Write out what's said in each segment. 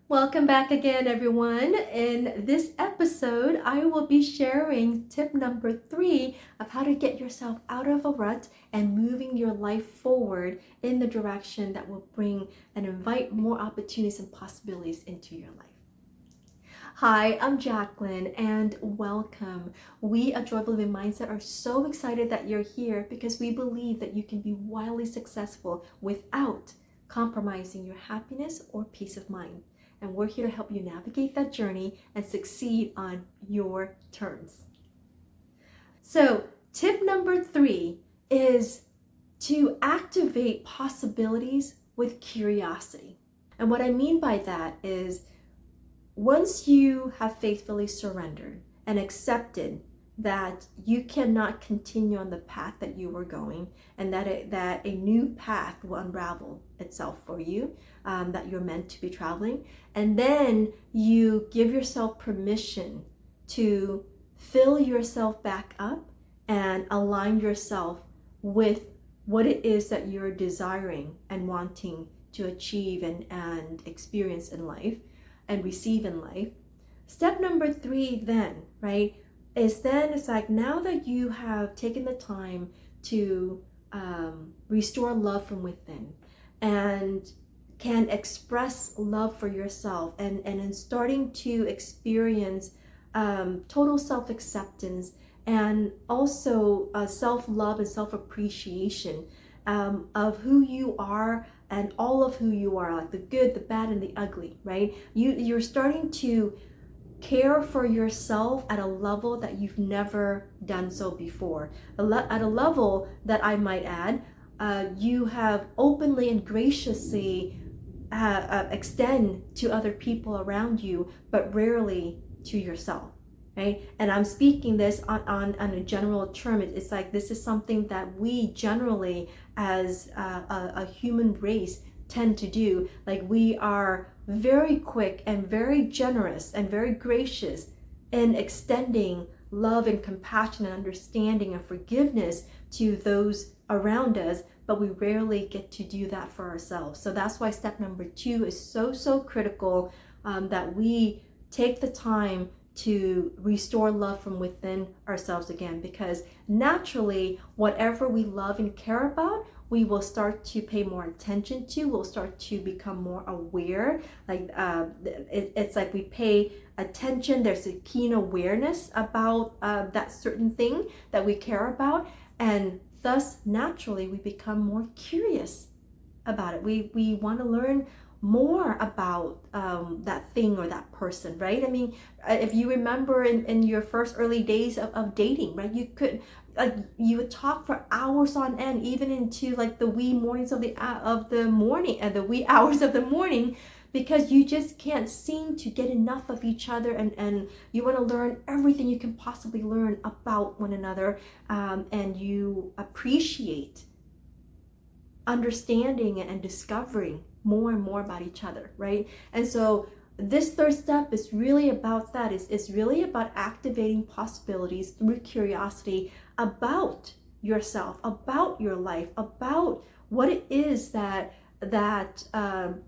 Welcome back again, everyone. In this episode, I will be sharing tip number 3 of how to get yourself out of a rut and moving your life forward in the direction that will bring and invite more opportunities and possibilities into your life. Hi, I'm Jacqueline and welcome. We at Joyful Living Mindset are so excited that you're here because we believe that you can be wildly successful without compromising your happiness or peace of mind. And we're here to help you navigate that journey and succeed on your terms. So, tip number 3 is to activate possibilities with curiosity. And what I mean by that is once you have faithfully surrendered and accepted that you cannot continue on the path that you were going and that a new path will unravel itself for you, that you're meant to be traveling, and then you give yourself permission to fill yourself back up and align yourself with what it is that you're desiring and wanting to achieve and experience in life and receive in life. Step number 3 then, right, it's like now that you have taken the time to restore love from within and can express love for yourself and in starting to experience total self-acceptance and also self-love and self-appreciation of who you are and all of who you are, like the good, the bad, and the ugly, right? You're starting to care for yourself at a level that you've never done so before. At a level that I might add, you have openly and graciously extend to other people around you, but rarely to yourself. Right? And I'm speaking this on a general term. It's like this is something that we generally as a human race tend to do. Like we are very quick and very generous and very gracious in extending love and compassion and understanding and forgiveness to those around us, but we rarely get to do that for ourselves. So that's why step number 2 is so critical, that we take the time to restore love from within ourselves again, because naturally whatever we love and care about, we will start to pay more attention to, we'll start to become more aware. Like it's like we pay attention, there's a keen awareness about that certain thing that we care about, and thus naturally we become more curious about it. We want to learn more about that thing or that person, right? I mean, if you remember in your first early days of dating, right, you would talk for hours on end, even into like the wee mornings of the morning and the wee hours of the morning, because you just can't seem to get enough of each other, and you want to learn everything you can possibly learn about one another, and you appreciate understanding and discovering more and more about each other, right? And so this third step is really about that. It's really about activating possibilities through curiosity about yourself, about your life, about what it is that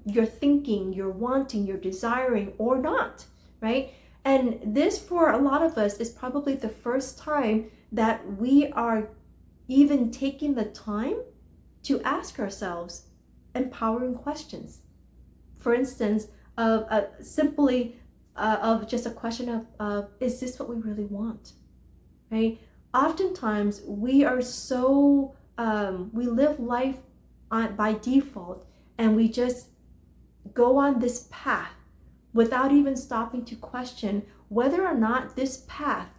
you're thinking, you're wanting, you're desiring or not, right? And this, for a lot of us, is probably the first time that we are even taking the time to ask ourselves empowering questions. For instance, simply of just a question of is this what we really want, right? Oftentimes we are so we live life by default, and we just go on this path without even stopping to question whether or not this path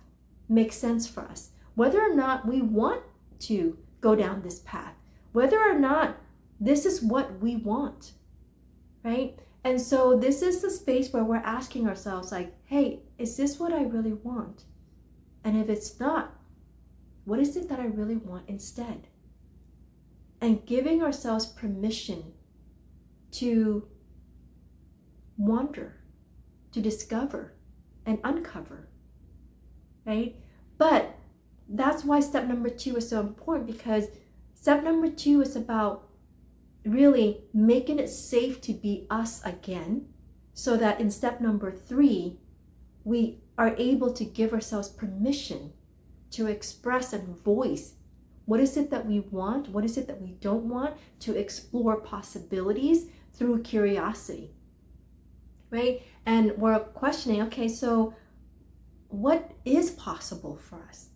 makes sense for us, whether or not we want to go down this path, whether or not this is what we want, right? And so this is the space where we're asking ourselves, like, hey, is this what I really want? And if it's not, what is it that I really want instead? And giving ourselves permission to wonder, to discover and uncover, right? But that's why step number 2 is so important, because step number 2 is about really making it safe to be us again, so that in step number 3, we are able to give ourselves permission to express and voice what is it that we want, what is it that we don't want, to explore possibilities through curiosity, right? And we're questioning, okay, so what is possible for us?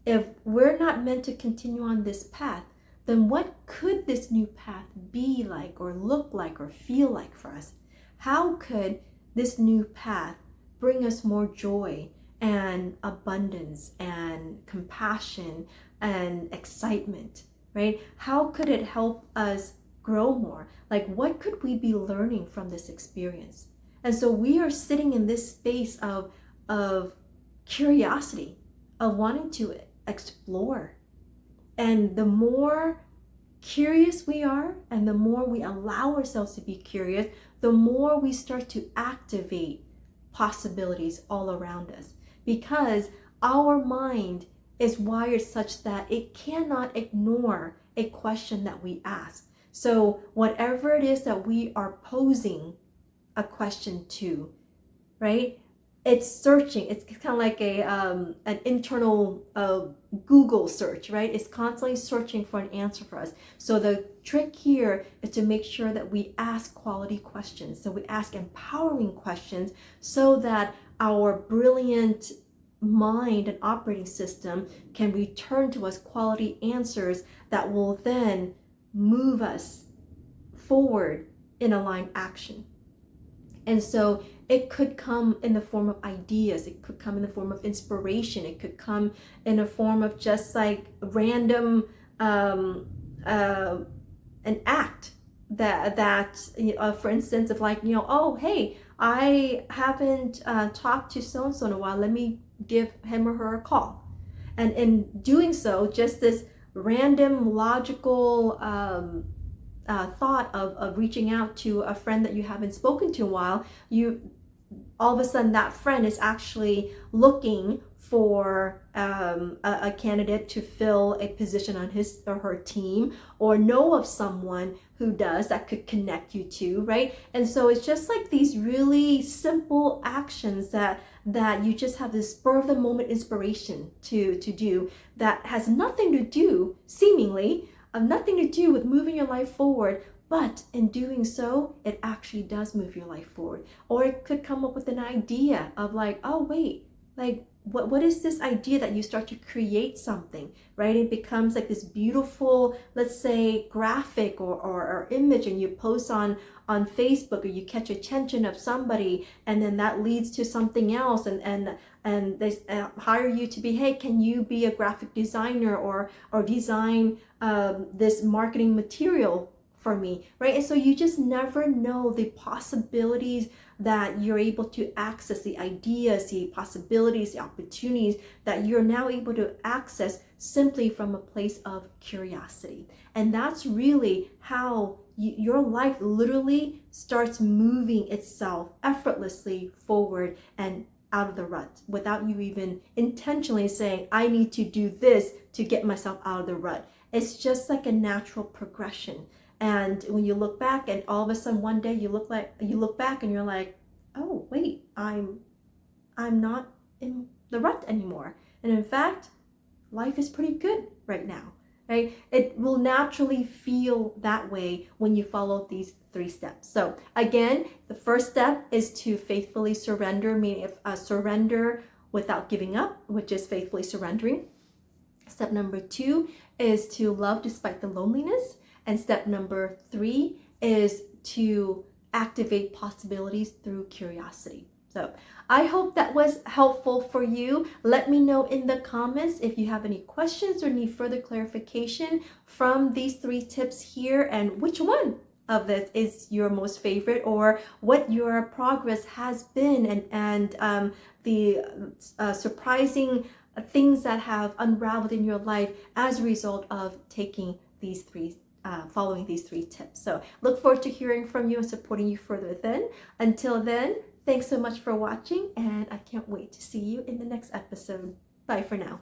If we're not meant to continue on this path, then what could this new path be like or look like or feel like for us? How could this new path bring us more joy and abundance and compassion and excitement, right? How could it help us grow more? Like, what could we be learning from this experience? And so we are sitting in this space of curiosity, of wanting to explore. And the more curious we are, and the more we allow ourselves to be curious, the more we start to activate possibilities all around us, because our mind is wired such that it cannot ignore a question that we ask. So whatever it is that we are posing a question to, right? It's searching. It's kind of like an internal Google search, right? It's constantly searching for an answer for us. So the trick here is to make sure that we ask quality questions. So we ask empowering questions so that our brilliant mind and operating system can return to us quality answers that will then move us forward in aligned action. And so it could come in the form of ideas. It could come in the form of inspiration. It could come in a form of just like random, an act that for instance, of like, oh, hey, I haven't talked to so-and-so in a while. Let me give him or her a call. And in doing so, just this random logical thought of reaching out to a friend that you haven't spoken to in a while, all of a sudden that friend is actually looking for a candidate to fill a position on his or her team, or know of someone who does, that could connect you to, right? And so it's just like these really simple actions that you just have this spur of the moment inspiration to do, that has nothing to do, seemingly, nothing to do with moving your life forward, but in doing so, it actually does move your life forward. Or it could come up with an idea of like, oh wait, like what is this idea that you start to create something, right? It becomes like this beautiful, let's say, graphic or image, and you post on Facebook, or you catch attention of somebody, and then that leads to something else, and they hire you to be, hey, can you be a graphic designer or design this marketing material for me, right? And so you just never know the possibilities that you're able to access, the ideas, the possibilities, the opportunities that you're now able to access simply from a place of curiosity. And that's really how your life literally starts moving itself effortlessly forward and out of the rut, without you even intentionally saying, I need to do this to get myself out of the rut. It's just like a natural progression. And when you look back, and all of a sudden one day you look back and you're like, oh wait, I'm not in the rut anymore. And in fact, life is pretty good right now, right? It will naturally feel that way when you follow these 3 steps. So again, the first step is to faithfully surrender, meaning surrender without giving up, which is faithfully surrendering. Step number 2 is to love despite the loneliness. And step number 3 is to activate possibilities through curiosity. So I hope that was helpful for you. Let me know in the comments if you have any questions or need further clarification from these 3 tips here, and which one of this is your most favorite, or what your progress has been, and the surprising things that have unraveled in your life as a result of taking these 3 following these 3 tips. So look forward to hearing from you and supporting you further then. Until then, thanks so much for watching, and I can't wait to see you in the next episode. Bye for now.